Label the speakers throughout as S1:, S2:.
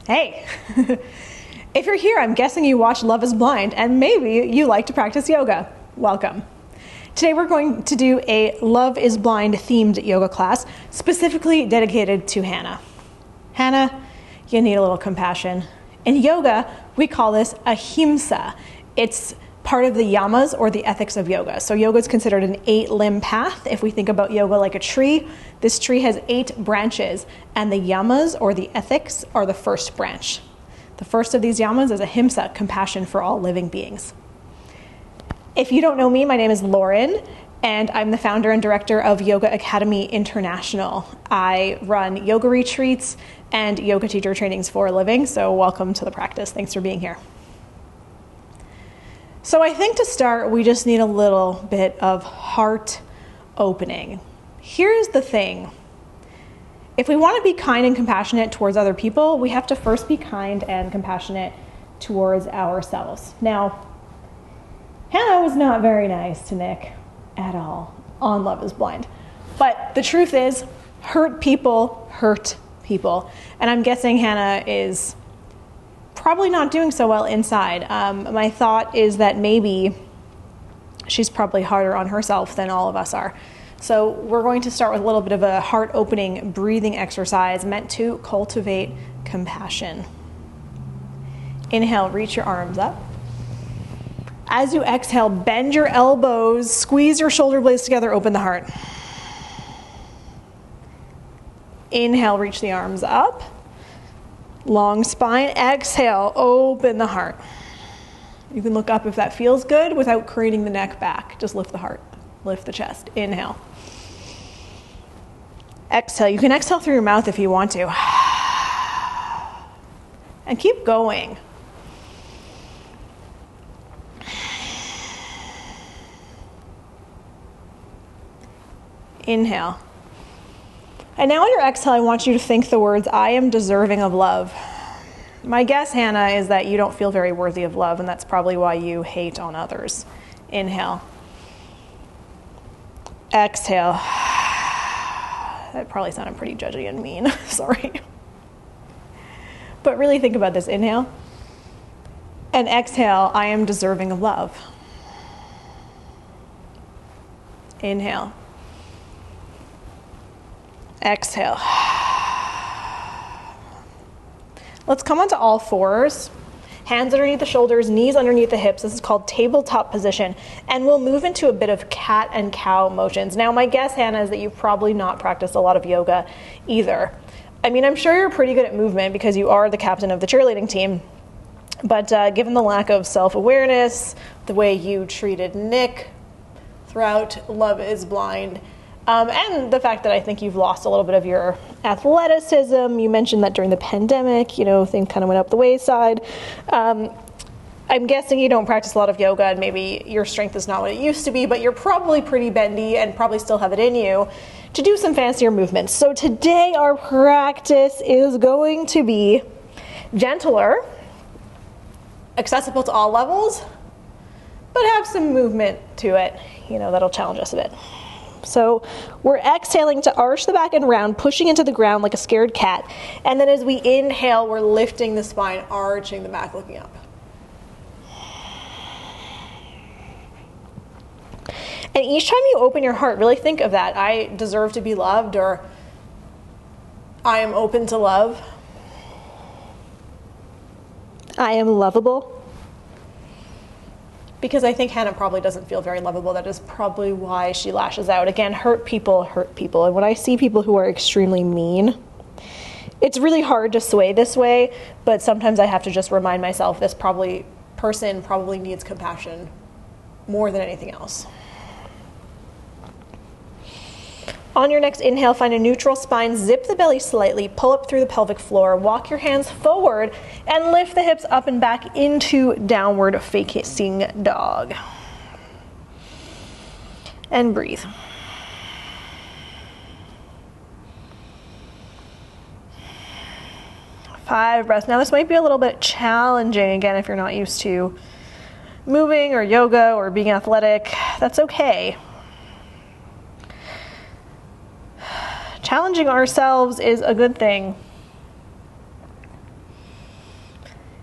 S1: Hey, if you're here, I'm guessing you watch Love is Blind and maybe you like to practice yoga. Welcome. Today we're going to do a Love is Blind themed yoga class specifically dedicated to Hannah. Hannah, you need a little compassion. In yoga, we call this ahimsa. It's part of the yamas or the ethics of yoga. So yoga is considered an 8-limb path. If we think about yoga like a tree, this tree has 8 branches, and the yamas or the ethics are the first branch. The first of these yamas is ahimsa, compassion for all living beings. If you don't know me, my name is Lauren, and I'm the founder and director of Yoga Academy International. I run yoga retreats and yoga teacher trainings for a living, so welcome to the practice. Thanks for being here. So I think to start, we just need a little bit of heart opening. Here's the thing. If we want to be kind and compassionate towards other people, we have to first be kind and compassionate towards ourselves. Now, Hannah was not very nice to Nick at all on Love is Blind. But the truth is, hurt people hurt people. And I'm guessing Hannah is probably not doing so well inside. My thought is that maybe she's probably harder on herself than all of us are. So we're going to start with a little bit of a heart-opening breathing exercise meant to cultivate compassion. Inhale, reach your arms up. As you exhale, bend your elbows, squeeze your shoulder blades together, open the heart. Inhale, reach the arms up. Long spine, exhale, open the heart. You can look up if that feels good without craning the neck back. Just lift the heart, lift the chest. Inhale. Exhale. You can exhale through your mouth if you want to. And keep going. Inhale. And now on your exhale, I want you to think the words, I am deserving of love. My guess, Hannah, is that you don't feel very worthy of love, and that's probably why you hate on others. Inhale. Exhale. That probably sounded pretty judgy and mean. Sorry. But really think about this. Inhale. And exhale, I am deserving of love. Inhale. Exhale. Let's come onto all fours. Hands underneath the shoulders, knees underneath the hips. This is called tabletop position. And we'll move into a bit of cat and cow motions. Now, my guess, Hannah, is that you've probably not practiced a lot of yoga either. I mean, I'm sure you're pretty good at movement because you are the captain of the cheerleading team. But given the lack of self-awareness, the way you treated Nick throughout Love is Blind, and the fact that I think you've lost a little bit of your athleticism. You mentioned that during the pandemic, things kind of went up the wayside. I'm guessing you don't practice a lot of yoga and maybe your strength is not what it used to be, but you're probably pretty bendy and probably still have it in you to do some fancier movements. So today our practice is going to be gentler, accessible to all levels, but have some movement to it, that'll challenge us a bit. So we're exhaling to arch the back and round, pushing into the ground like a scared cat. And then as we inhale, we're lifting the spine, arching the back, looking up. And each time you open your heart, really think of that. I deserve to be loved, or I am open to love. I am lovable. Because I think Hannah probably doesn't feel very lovable. That is probably why she lashes out. Again, hurt people hurt people. And when I see people who are extremely mean, it's really hard to sway this way, but sometimes I have to just remind myself this person probably needs compassion more than anything else. On your next inhale, find a neutral spine, zip the belly slightly, pull up through the pelvic floor, walk your hands forward, and lift the hips up and back into downward facing dog. And breathe. Five breaths. Now this might be a little bit challenging, again, if you're not used to moving or yoga or being athletic. That's okay. Challenging ourselves is a good thing.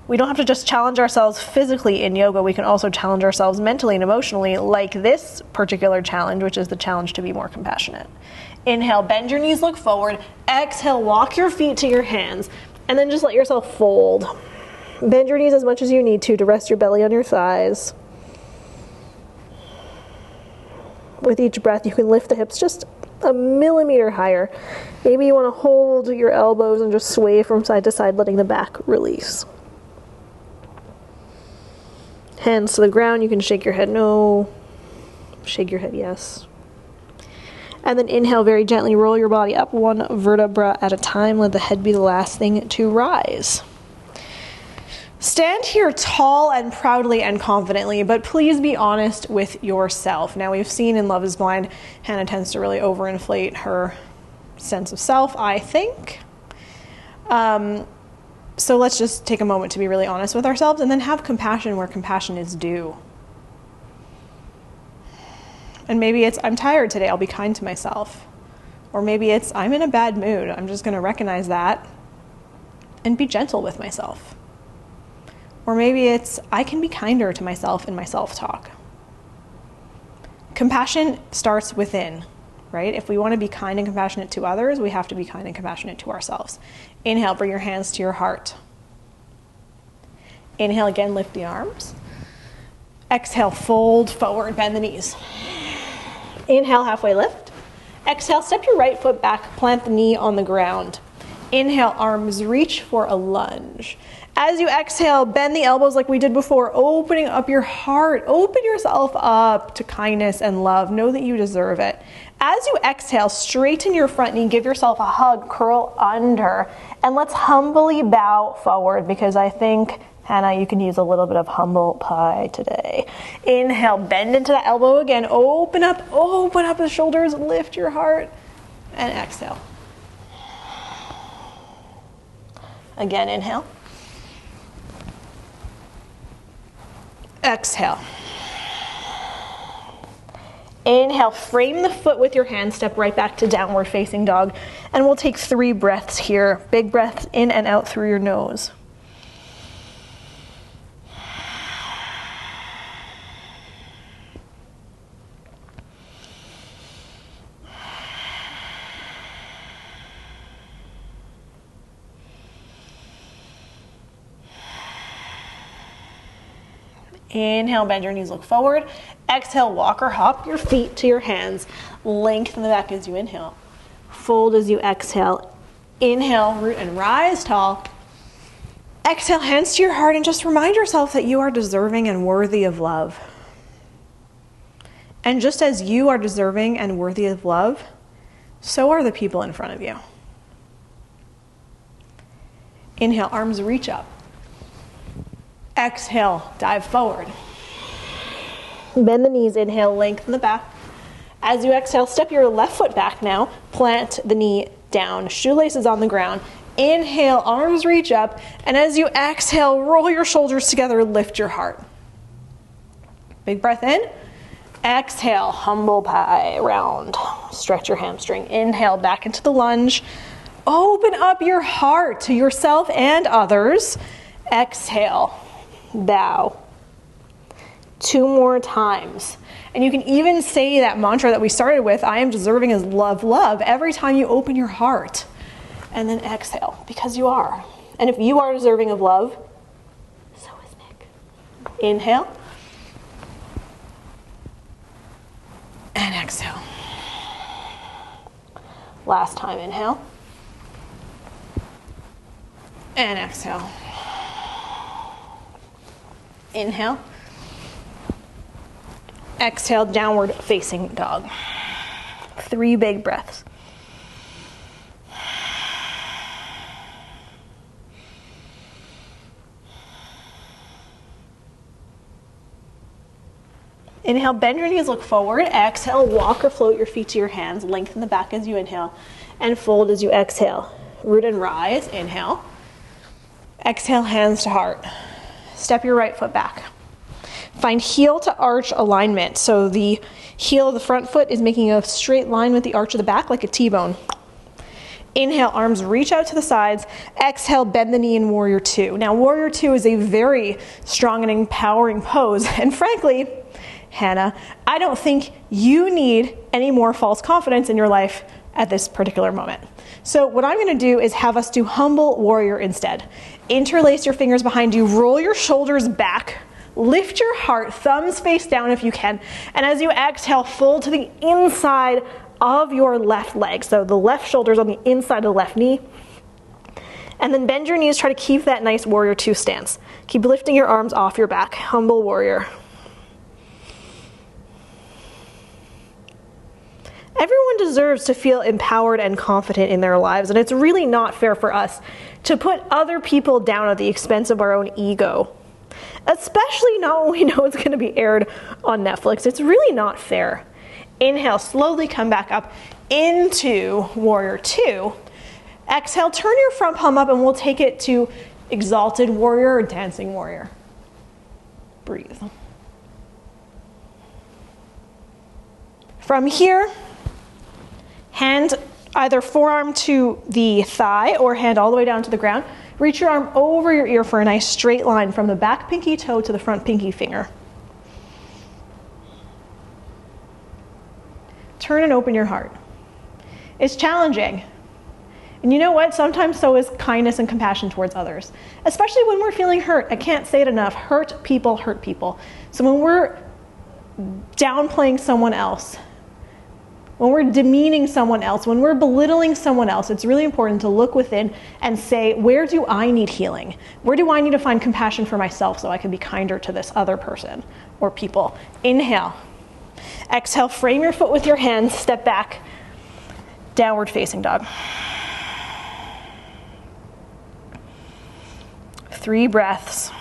S1: We don't have to just challenge ourselves physically in yoga. We can also challenge ourselves mentally and emotionally, like this particular challenge, which is the challenge to be more compassionate. Inhale, bend your knees, look forward. Exhale, walk your feet to your hands, and then just let yourself fold. Bend your knees as much as you need to rest your belly on your thighs. With each breath, you can lift the hips just a millimeter higher. Maybe you want to hold your elbows and just sway from side to side, letting the back release. Hands to the ground. You can shake your head no, shake your head yes. And then inhale, very gently roll your body up one vertebra at a time. Let the head be the last thing to rise. Stand here tall and proudly and confidently, but please be honest with yourself. Now, we've seen in Love is Blind, Hannah tends to really overinflate her sense of self, I think. So let's just take a moment to be really honest with ourselves and then have compassion where compassion is due. And maybe it's, I'm tired today, I'll be kind to myself. Or maybe it's, I'm in a bad mood, I'm just going to recognize that and be gentle with myself. Or maybe it's, I can be kinder to myself in my self-talk. Compassion starts within, right? If we want to be kind and compassionate to others, we have to be kind and compassionate to ourselves. Inhale, bring your hands to your heart. Inhale again, lift the arms. Exhale, fold forward, bend the knees. Inhale, halfway lift. Exhale, step your right foot back, plant the knee on the ground. Inhale, arms reach for a lunge. As you exhale, bend the elbows like we did before, opening up your heart. Open yourself up to kindness and love. Know that you deserve it. As you exhale, straighten your front knee, give yourself a hug, curl under, and let's humbly bow forward because I think, Hannah, you can use a little bit of humble pie today. Inhale, bend into that elbow again. Open up the shoulders, lift your heart, and exhale. Again, inhale. Exhale. Inhale, frame the foot with your hand, step right back to downward facing dog. And we'll take 3 breaths here. Big breaths in and out through your nose. Inhale, bend your knees, look forward. Exhale, walk or hop your feet to your hands. Lengthen the back as you inhale. Fold as you exhale. Inhale, root and rise tall. Exhale, hands to your heart, and just remind yourself that you are deserving and worthy of love. And just as you are deserving and worthy of love, so are the people in front of you. Inhale, arms reach up. Exhale, dive forward. Bend the knees, inhale, lengthen the back. As you exhale, step your left foot back now. Plant the knee down, shoelaces on the ground. Inhale, arms reach up. And as you exhale, roll your shoulders together, lift your heart. Big breath in. Exhale, humble pie, round. Stretch your hamstring. Inhale, back into the lunge. Open up your heart to yourself and others. Exhale. Bow. 2 more times. And you can even say that mantra that we started with, I am deserving as love, love, every time you open your heart. And then exhale, because you are. And if you are deserving of love, so is Nick. Inhale. And exhale. Last time, inhale. And exhale. Inhale. Exhale, downward facing dog. 3 big breaths. Inhale, bend your knees, look forward. Exhale, walk or float your feet to your hands. Lengthen the back as you inhale and fold as you exhale. Root and rise, inhale. Exhale, hands to heart. Step your right foot back. Find heel to arch alignment. So the heel of the front foot is making a straight line with the arch of the back like a T-bone. Inhale, arms reach out to the sides. Exhale, bend the knee in warrior two. Now, warrior two is a very strong and empowering pose. And frankly, Hannah, I don't think you need any more false confidence in your life at this particular moment. So what I'm going to do is have us do humble warrior instead. Interlace your fingers behind you, roll your shoulders back, lift your heart, thumbs face down if you can, and as you exhale, fold to the inside of your left leg. So the left shoulder's on the inside of the left knee. And then bend your knees, try to keep that nice warrior two stance. Keep lifting your arms off your back, humble warrior. Everyone deserves to feel empowered and confident in their lives, and it's really not fair for us to put other people down at the expense of our own ego. Especially not when we know it's going to be aired on Netflix. It's really not fair. Inhale, slowly come back up into warrior two. Exhale, turn your front palm up and we'll take it to exalted warrior or dancing warrior. Breathe. From here, hand either forearm to the thigh or hand all the way down to the ground. Reach your arm over your ear for a nice straight line from the back pinky toe to the front pinky finger. Turn and open your heart. It's challenging. And you know what? Sometimes so is kindness and compassion towards others. Especially when we're feeling hurt. I can't say it enough. Hurt people hurt people. So when we're downplaying someone else, when we're demeaning someone else, when we're belittling someone else, it's really important to look within and say, where do I need healing? Where do I need to find compassion for myself so I can be kinder to this other person or people? Inhale. Exhale, frame your foot with your hands, step back, downward facing dog. 3 breaths.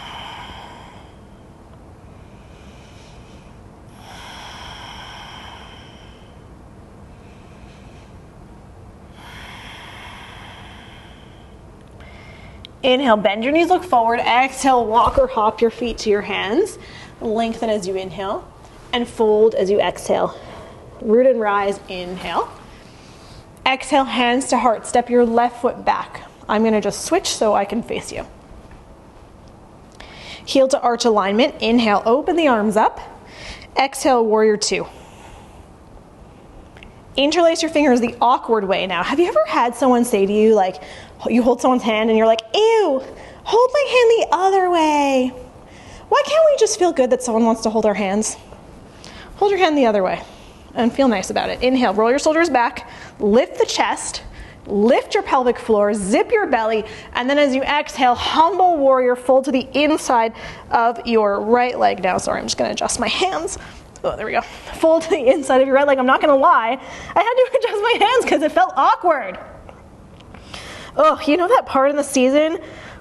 S1: Inhale, bend your knees, look forward. Exhale, walk or hop your feet to your hands. Lengthen as you inhale and fold as you exhale. Root and rise, inhale. Exhale, hands to heart. Step your left foot back. I'm going to just switch so I can face you. Heel to arch alignment. Inhale, open the arms up. Exhale, warrior two. Interlace your fingers the awkward way now. Have you ever had someone say to you, like, you hold someone's hand and you're like, ew, hold my hand the other way. Why can't we just feel good that someone wants to hold our hands? Hold your hand the other way and feel nice about it. Inhale, roll your shoulders back, lift the chest, lift your pelvic floor, zip your belly, and then as you exhale, humble warrior, fold to the inside of your right leg. Now, sorry, I'm just gonna adjust my hands. Oh, there we go. Fold to the inside of your right leg. I'm not gonna lie, I had to adjust my hands because it felt awkward. Oh, you know that part in the season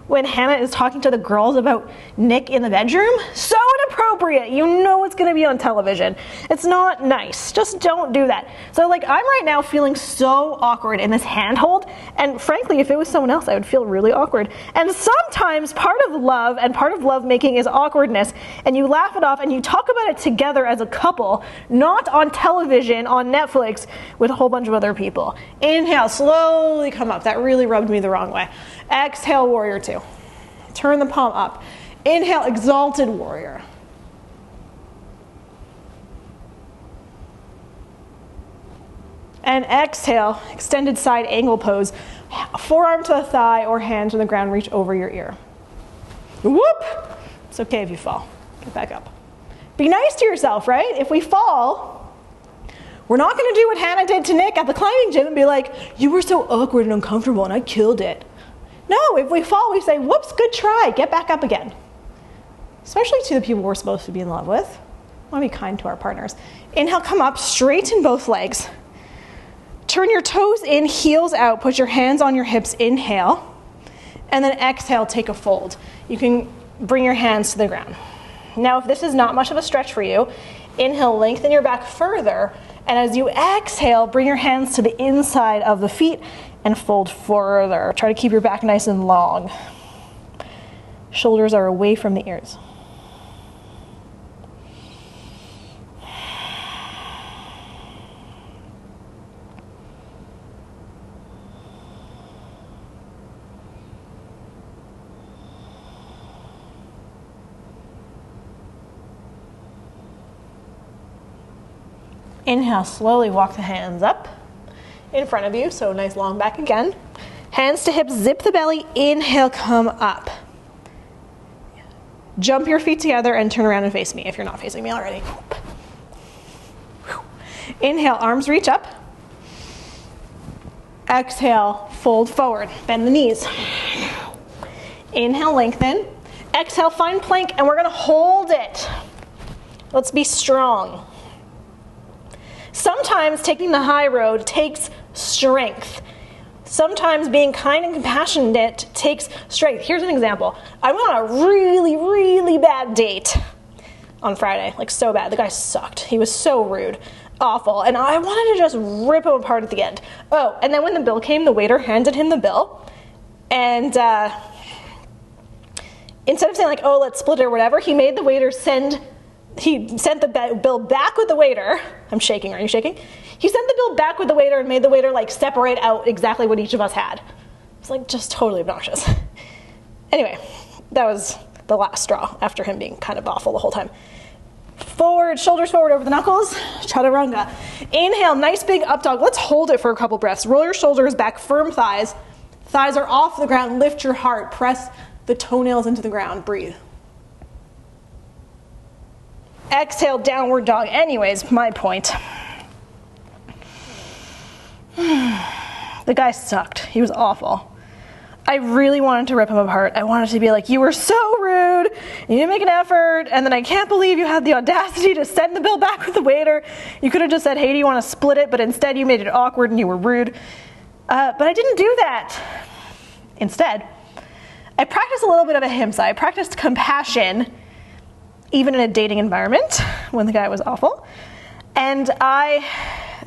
S1: when Hannah is talking to the girls about Nick in the bedroom? So inappropriate. You know it's gonna be on television. It's not nice. Just don't do that. So like, I'm right now feeling so awkward in this handhold, and frankly, if it was someone else, I would feel really awkward. And sometimes part of love and part of love making is awkwardness, and you laugh it off and you talk about it together as a couple, not on television, on Netflix, with a whole bunch of other people. Inhale, slowly come up. That really rubbed me the wrong way. Exhale, warrior two. Turn the palm up. Inhale, exalted warrior. And exhale, extended side angle pose. Forearm to the thigh or hand to the ground, reach over your ear. Whoop! It's okay if you fall. Get back up. Be nice to yourself, right? If we fall, we're not gonna do what Hannah did to Nick at the climbing gym and be like, you were so awkward and uncomfortable and I killed it. No, if we fall, we say, whoops, good try, get back up again. Especially to the people we're supposed to be in love with. We want to be kind to our partners. Inhale, come up, straighten both legs. Turn your toes in, heels out, put your hands on your hips, inhale. And then exhale, take a fold. You can bring your hands to the ground. Now, if this is not much of a stretch for you, inhale, lengthen your back further. And as you exhale, bring your hands to the inside of the feet and fold further. Try to keep your back nice and long. Shoulders are away from the ears. Inhale, slowly walk the hands up in front of you, so nice long back again. Hands to hips, zip the belly, inhale, come up. Jump your feet together and turn around and face me if you're not facing me already. Inhale, arms reach up. Exhale, fold forward, bend the knees. Inhale, lengthen. Exhale, find plank, and we're gonna hold it. Let's be strong. Sometimes taking the high road takes strength. Sometimes being kind and compassionate takes strength. Here's an example. I went on a really, really bad date on Friday, like so bad. The guy sucked. He was so rude, awful, and I wanted to just rip him apart at the end. Oh, and then when the bill came, the waiter handed him the bill, and instead of saying like, oh, let's split it or whatever, he made the waiter sent the bill back with the waiter. I'm shaking, are you shaking? He sent the bill back with the waiter and made the waiter like separate out exactly what each of us had. It's like just totally obnoxious. Anyway, that was the last straw after him being kind of awful the whole time. Forward, shoulders forward over the knuckles, chaturanga. Inhale, nice big up dog. Let's hold it for a couple breaths. Roll your shoulders back, firm thighs. Thighs are off the ground, lift your heart, press the toenails into the ground, breathe. Exhale, downward dog. Anyways, my point. The guy sucked. He was awful. I really wanted to rip him apart. I wanted to be like, you were so rude. You didn't make an effort. And then I can't believe you had the audacity to send the bill back with the waiter. You could have just said, hey, do you want to split it? But instead you made it awkward and you were rude. But I didn't do that. Instead, I practiced a little bit of ahimsa. I practiced compassion, even in a dating environment when the guy was awful. And I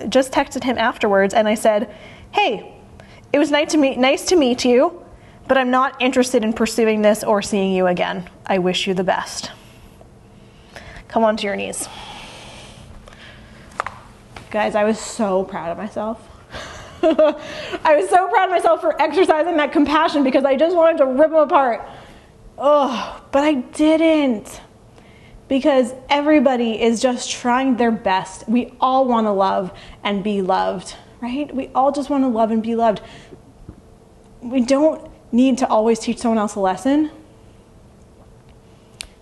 S1: just texted him afterwards and I said, hey, it was nice to meet you, but I'm not interested in pursuing this or seeing you again. I wish you the best. Come onto your knees. Guys, I was so proud of myself. I was so proud of myself for exercising that compassion because I just wanted to rip him apart. Oh, but I didn't. Because everybody is just trying their best. We all want to love and be loved, right? We all just want to love and be loved. We don't need to always teach someone else a lesson.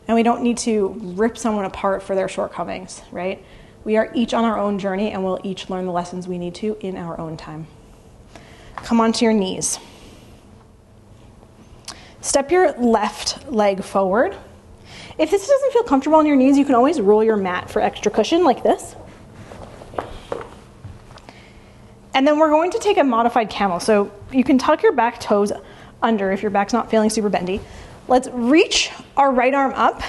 S1: And we don't need to rip someone apart for their shortcomings, right? We are each on our own journey and we'll each learn the lessons we need to in our own time. Come onto your knees. Step your left leg forward. If this doesn't feel comfortable on your knees, you can always roll your mat for extra cushion like this. And then we're going to take a modified camel. So you can tuck your back toes under if your back's not feeling super bendy. Let's reach our right arm up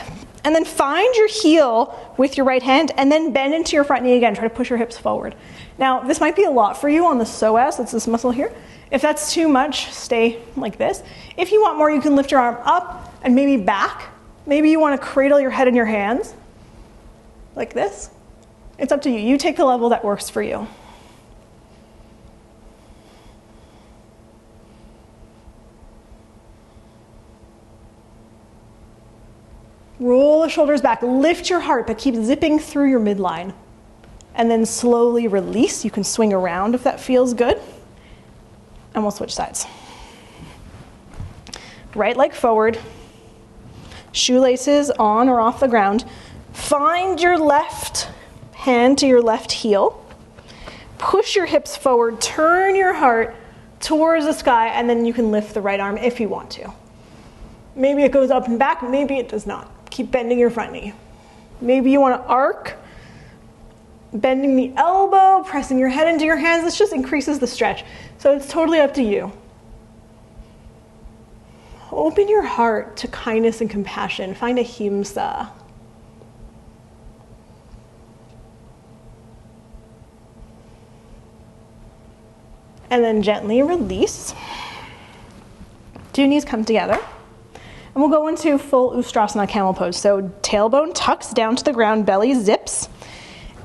S1: and then find your heel with your right hand and then bend into your front knee again. Try to push your hips forward. Now, this might be a lot for you on the psoas, that's this muscle here. If that's too much, stay like this. If you want more, you can lift your arm up and maybe back. Maybe you want to cradle your head in your hands, like this. It's up to you. You take the level that works for you. Roll the shoulders back, lift your heart, but keep zipping through your midline. And then slowly release. You can swing around if that feels good. And we'll switch sides. Right leg forward. Shoelaces on or off the ground. Find your left hand to your left heel. Push your hips forward, turn your heart towards the sky, and then you can lift the right arm if you want to. Maybe it goes up and back, maybe it does not. Keep bending your front knee. Maybe you want to arc, bending the elbow, pressing your head into your hands. This just increases the stretch. So it's totally up to you. Open your heart to kindness and compassion. Find ahimsa. And then gently release. Two knees come together. And we'll go into full Ustrasana camel pose. So tailbone tucks down to the ground, belly zips.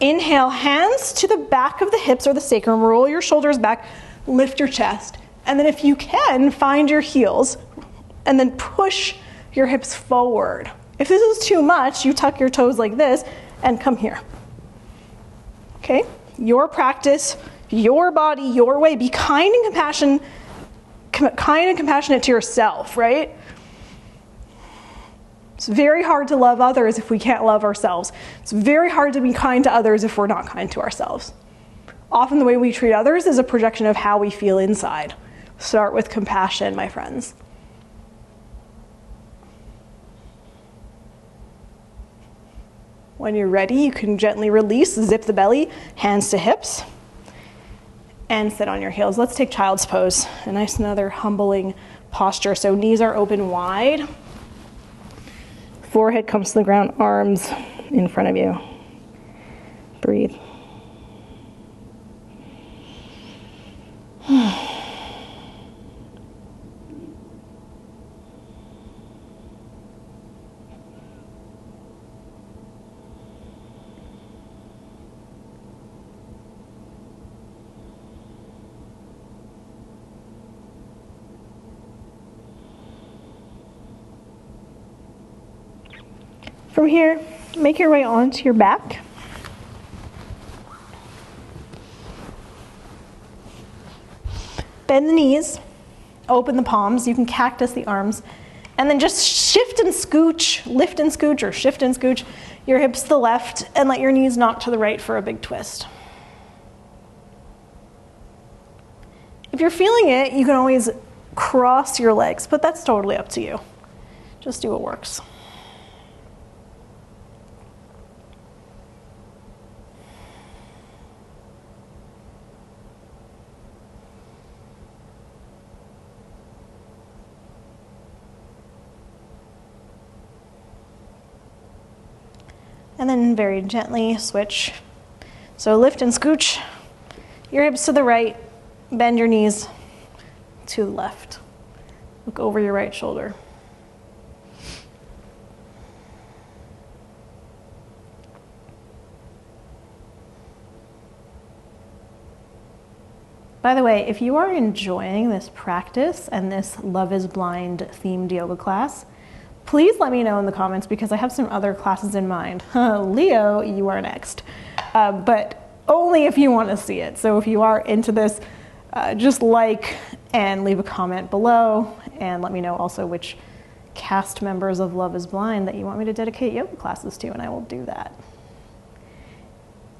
S1: Inhale, hands to the back of the hips or the sacrum. Roll your shoulders back, lift your chest. And then if you can, find your heels. And then push your hips forward. If this is too much, you tuck your toes like this and come here. Okay? Your practice, your body, your way. Be kind and compassionate to yourself, right? It's very hard to love others if we can't love ourselves. It's very hard to be kind to others if we're not kind to ourselves. Often the way we treat others is a projection of how we feel inside. Start with compassion, my friends. When you're ready, you can gently release, zip the belly, hands to hips, and sit on your heels. Let's take child's pose. A nice, another humbling posture. So knees are open wide. Forehead comes to the ground, arms in front of you. Breathe. From here, make your way onto your back. Bend the knees, open the palms. You can cactus the arms. And then just shift and scooch, lift and scooch, or shift and scooch your hips to the left and let your knees knock to the right for a big twist. If you're feeling it, you can always cross your legs, but that's totally up to you. Just do what works. And then very gently switch. So lift and scooch your hips to the right, bend your knees to the left. Look over your right shoulder. By the way, if you are enjoying this practice and this Love is Blind themed yoga class, please let me know in the comments because I have some other classes in mind. Leo, you are next. But only if you want to see it. So if you are into this, just like and leave a comment below and let me know also which cast members of Love is Blind that you want me to dedicate yoga classes to, and I will do that.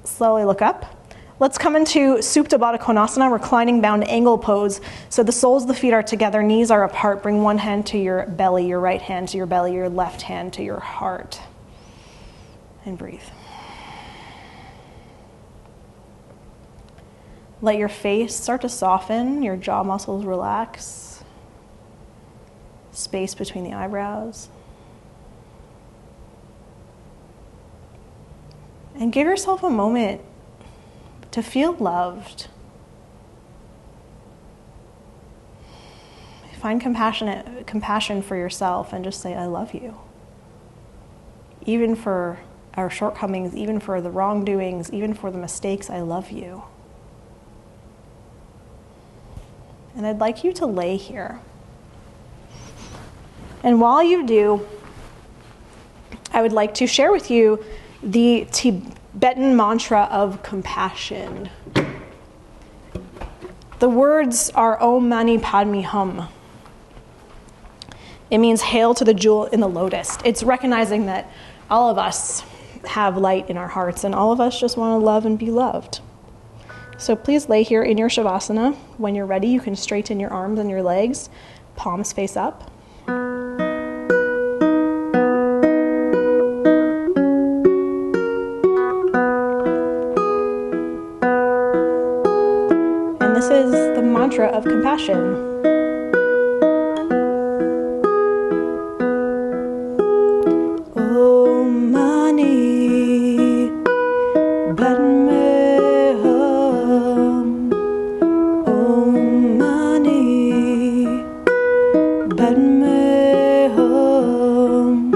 S1: Slowly look up. Let's come into Supta Baddha Konasana, reclining bound angle pose. So the soles of the feet are together, knees are apart. Bring one hand to your belly, your right hand to your belly, your left hand to your heart. And breathe. Let your face start to soften, your jaw muscles relax. Space between the eyebrows. And give yourself a moment to feel loved. Find compassion for yourself and just say, I love you. Even for our shortcomings, even for the wrongdoings, even for the mistakes, I love you. And I'd like you to lay here. And while you do, I would like to share with you the Tibetan mantra of compassion. The words are Om Mani Padme Hum. It means hail to the jewel in the lotus. It's recognizing that all of us have light in our hearts and all of us just want to love and be loved. So please lay here in your Shavasana. When you're ready, you can straighten your arms and your legs, palms face up. This is the mantra of compassion. Om Mani Padme Hum. Om Mani Padme Hum.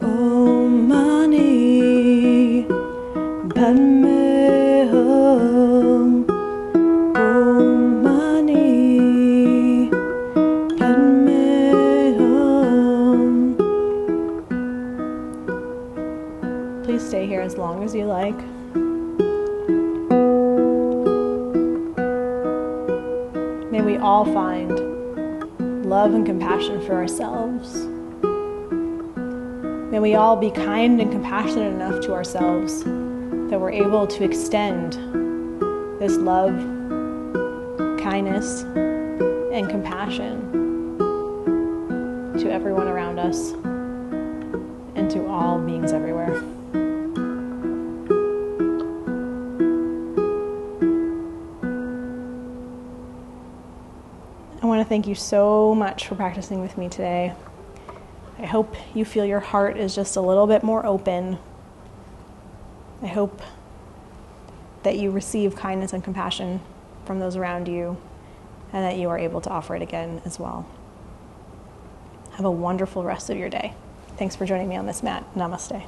S1: Om Mani all find love and compassion for ourselves. May we all be kind and compassionate enough to ourselves that we're able to extend this love, kindness, and compassion to everyone around us and to all beings everywhere. I want to thank you so much for practicing with me today. I hope you feel your heart is just a little bit more open. I hope that you receive kindness and compassion from those around you, and that you are able to offer it again as well. Have a wonderful rest of your day. Thanks for joining me on this mat. Namaste.